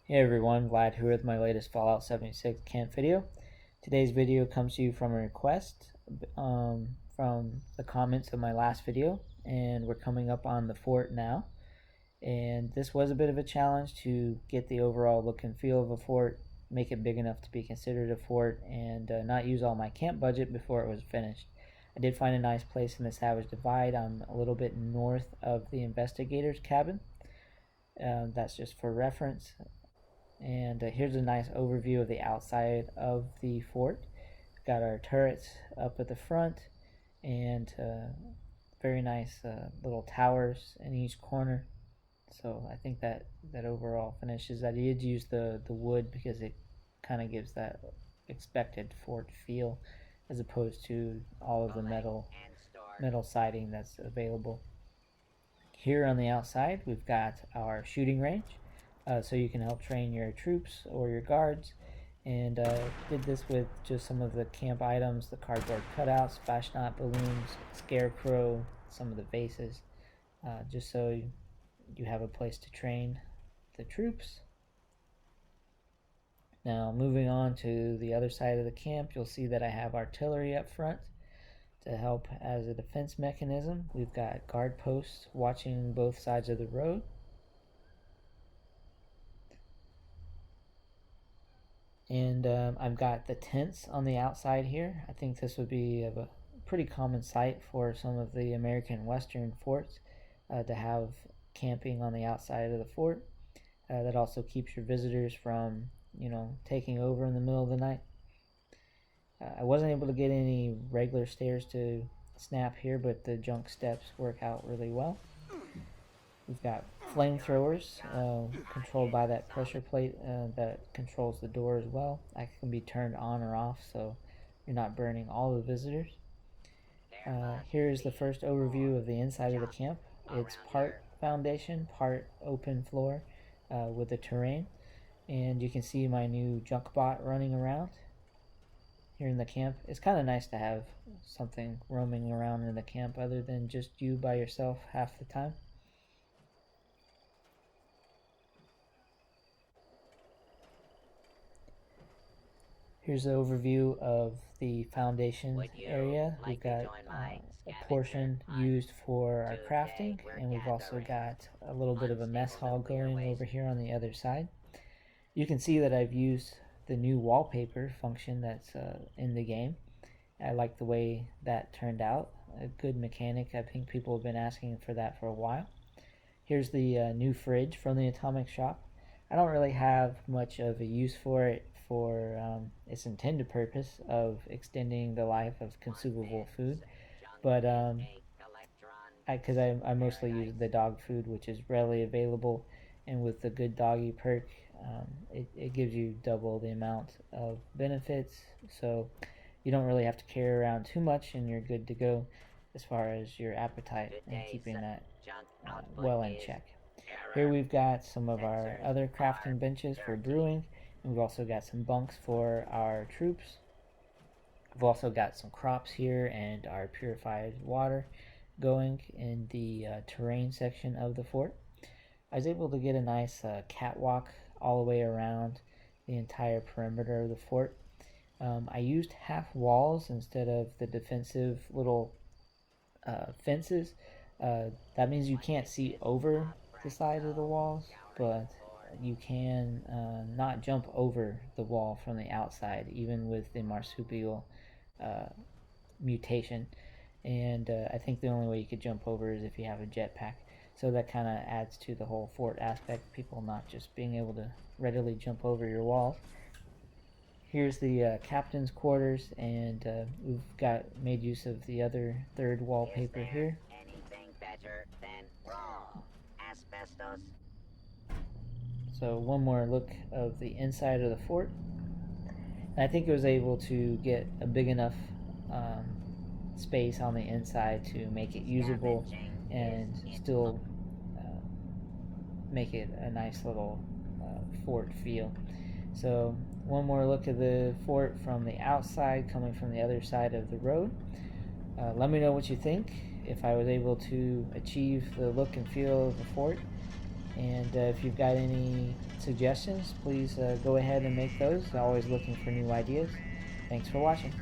Hey everyone, Vlad here with my latest Fallout 76 camp video. Today's video comes to you from a request from the comments of my last video, and we're coming up on the fort now. And this was a bit of a challenge to get the overall look and feel of a fort, make it big enough to be considered a fort, and not use all my camp budget before it was finished. I did find a nice place in the Savage Divide. I'm a little bit north of the investigator's cabin. That's just for reference. And here's a nice overview of the outside of the fort. We've got our turrets up at the front, and very nice little towers in each corner. So I think that overall finishes. I did use the wood because it kind of gives that expected fort feel, as opposed to all of the metal siding that's available. Here on the outside, we've got our shooting range. So you can help train your troops or your guards, and did this with just some of the camp items, the cardboard cutouts, splash knot balloons, scarecrow, some of the vases, just so you have a place to train the troops. Now moving on to the other side of the camp, you'll see that I have artillery up front to help as a defense mechanism. We've got guard posts watching both sides of the road. And I've got the tents on the outside here. I think this would be a pretty common sight for some of the American Western forts, to have camping on the outside of the fort. That also keeps your visitors from, taking over in the middle of the night. I wasn't able to get any regular stairs to snap here, but the junk steps work out really well. We've got flamethrowers controlled by that pressure plate that controls the door as well. That can be turned on or off, so you're not burning all the visitors. Here's the first overview of the inside of the camp. It's part foundation, part open floor with the terrain. And you can see my new junk bot running around here in the camp. It's kind of nice to have something roaming around in the camp other than just you by yourself half the time. Here's an overview of the foundation area. We've got a portion used for our crafting, and we've also got a little bit of a mess hall going over here on the other side. You can see that I've used the new wallpaper function that's in the game. I like the way that turned out. A good mechanic. I think people have been asking for that for a while. Here's the new fridge from the Atomic Shop. I don't really have much of a use for it for its intended purpose of extending the life of consumable food, but because I mostly use the dog food, which is readily available, and with the good doggy perk, it gives you double the amount of benefits, so you don't really have to carry around too much, and you're good to go as far as your appetite and keeping that well in check. Here we've got some of our other crafting benches for brewing. We've also got some bunks for our troops. We've also got some crops here and our purified water going in the terrain section of the fort. I was able to get a nice catwalk all the way around the entire perimeter of the fort. I used half walls instead of the defensive little fences. That means you can't see over the side of the walls, but you can not jump over the wall from the outside, even with the marsupial mutation. And I think the only way you could jump over is if you have a jetpack. So that kind of adds to the whole fort aspect, people not just being able to readily jump over your walls. Here's the captain's quarters, and we've made use of the other third wallpaper here. Anything better than raw asbestos? So one more look of the inside of the fort. And I think it was able to get a big enough space on the inside to make it usable and still make it a nice little fort feel. So one more look at the fort from the outside, coming from the other side of the road. Let me know what you think, if I was able to achieve the look and feel of the fort. And if you've got any suggestions, please go ahead and make those. Always looking for new ideas. Thanks for watching.